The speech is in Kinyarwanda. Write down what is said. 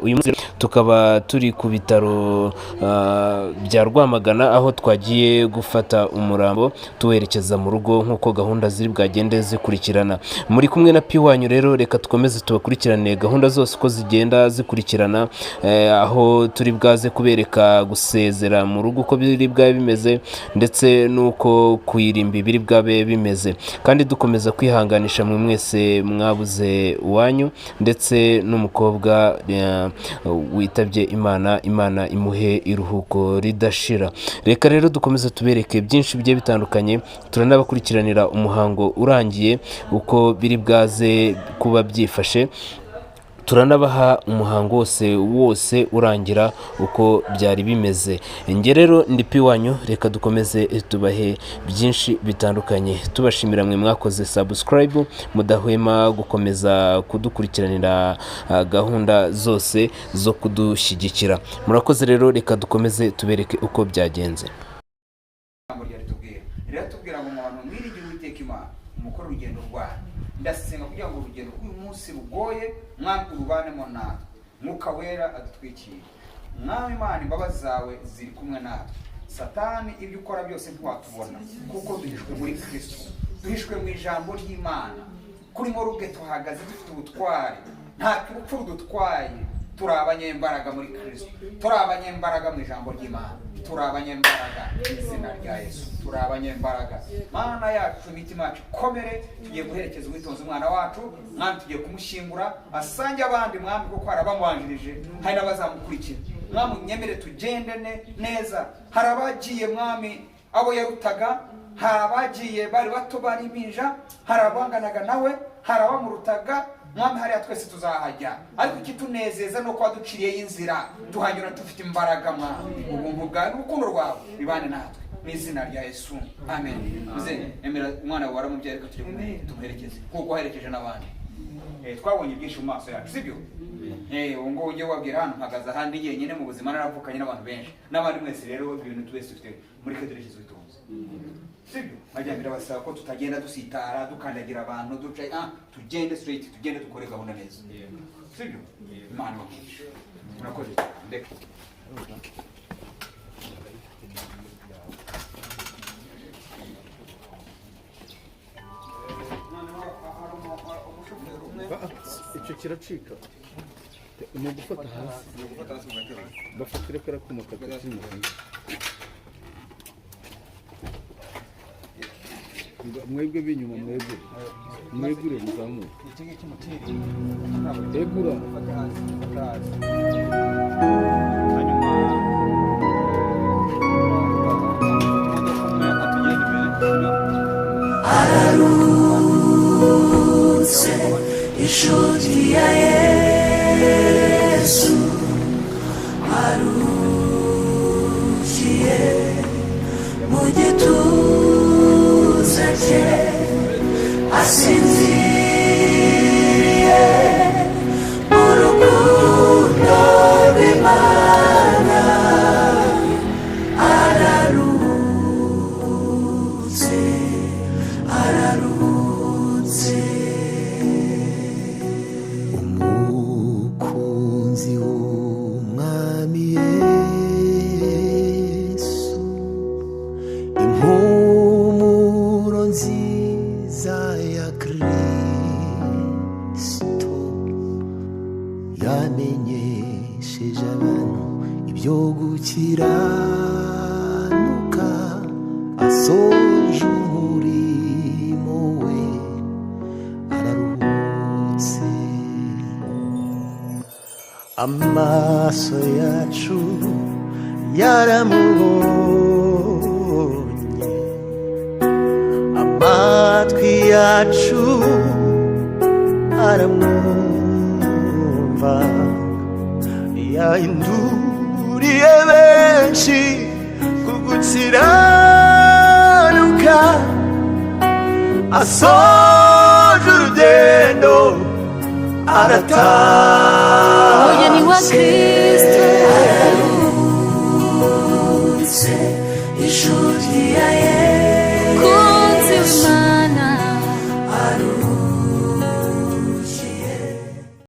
uyu munsi tukaba turi ku bitaro bya Rwamagana aho twagiye gufata umurambo tuwerekeza mu rugo nk'uko gahunda ziri bwagende zikurikirana. Muri kumwe na P wanyu rero, reka tukomeze tubakurikirane gahunda zose uko zigenda zikurikirana, aho turi bwaze kubereka gusezera mu rugo uko biri bwabe bimeze ndetse n'uko kuyirimba biri bwabe bimeze, kandi dukomeza kwihanganisha mwe mwese mwabuze uwanyu ndetse n'umukobwa witabye Imana imuhe iruhuko ridashira. Reka rero dukomeze tubereke byinshi bigiye bitandukanye, turanabakurikiranira umuhango urangiye uko biri bwaze kuba byifashe, turanabaha umuhango wose urangira uko byari bimeze. Nge rero ndi P wanyu, reka dukomeze tubahe byinshi bitandukanye, tubashimira mwe mwakoze subscribe, mudahwema gukomeza kudukurikiranira gahunda zose zo kudushyigikira. Murakoze rero, reka dukomeze tubereke uko byagenze. Tubwira ngo umuntu mwirigira Uwiteka Imana umukora urugendo rwanyu, ndasenga kugira ngo urugendo rw'uyu munsi rugoye mwami urubanemo natwe, Mwuka Wera adutwikire. Mwami Imana, imbabazi zawe ziri kumwe natwe. Satani ibyo ukora byose ntiwatubona, kuko duhishwe muri Kristo, duhishwe mu ijambo ry'Imana. Kuri moruge tuhagaze dufite ubutwari, nta urupfu rudutwaye. Turi abanyembaraga muri Kristo, turi abanyembaraga mu ijambo ry'Imana, turi abanyembaraga mu izina rya Yesu, turi abanyembaraga. Mana yacu, imitima yacu komere, tugiye guherekeza Uwitonze umwana wacu, mwami tugiye kumushyingura asange abandi mwami, kuko arabamubanjirije hari n'abazamukurikira. Mwami unyemere tugendene neza. Hari abagiye mwami abo yarutaga, hari abagiye bari bato bari impinja, hari abanganaga nawe, hari abamurutaga. Mwami hariya twese tuzahajya, ariko ikitunezeza nuko waduciriyeho inzira tuhanyura dufite imbaraga. Mwami ubuntu bwawe n'urukundo rwawe bibane natwe mu izina rya Yesu, amen. Muze emera umwana wawe waramubyaye, reka tujye tumuherekeze kuko waherekeje n'abandi. Twabonye byinshi mu maso yacu, sibyo? Ubu ngubu ujye wabwira hano mpagaze ahandi njyenyine mu buzima, naravukanye n'abantu benshi n'abandi mwese rero ibintu twese dufite muri Kaderekezo Uwitonze, sibyo? Majyambere basaba ko tutagenda dusitara dukandagira abantu duca, tugende straight, tugende dukore gahunda neza, sibyo? Imana bakwisha. Murakoze ndeka. Icyo kiracika ni ugufata hasi, bafatire kara kumuka cy'umuhanda. Mwebwe binyuma, mwegure muzamuke, egura inshuti ya Yesu arukiye mu gituza cye, asinziriye mu rukundo rw'Imana, araruhutse. Umukunzi w'Umwami Yesu, impumuro nziza ya Kristo, yamenyesheje abantu ibyo gukiranuka, asoje umurimo we, araruhutse. Amaso yacu yaramubonye, amatwi yacu aramwumva, yahinduriye benshi kugukiranuka, asoje urugendo arataha. Umugeni wa Kristo araruhutse, inshuti ya Yesu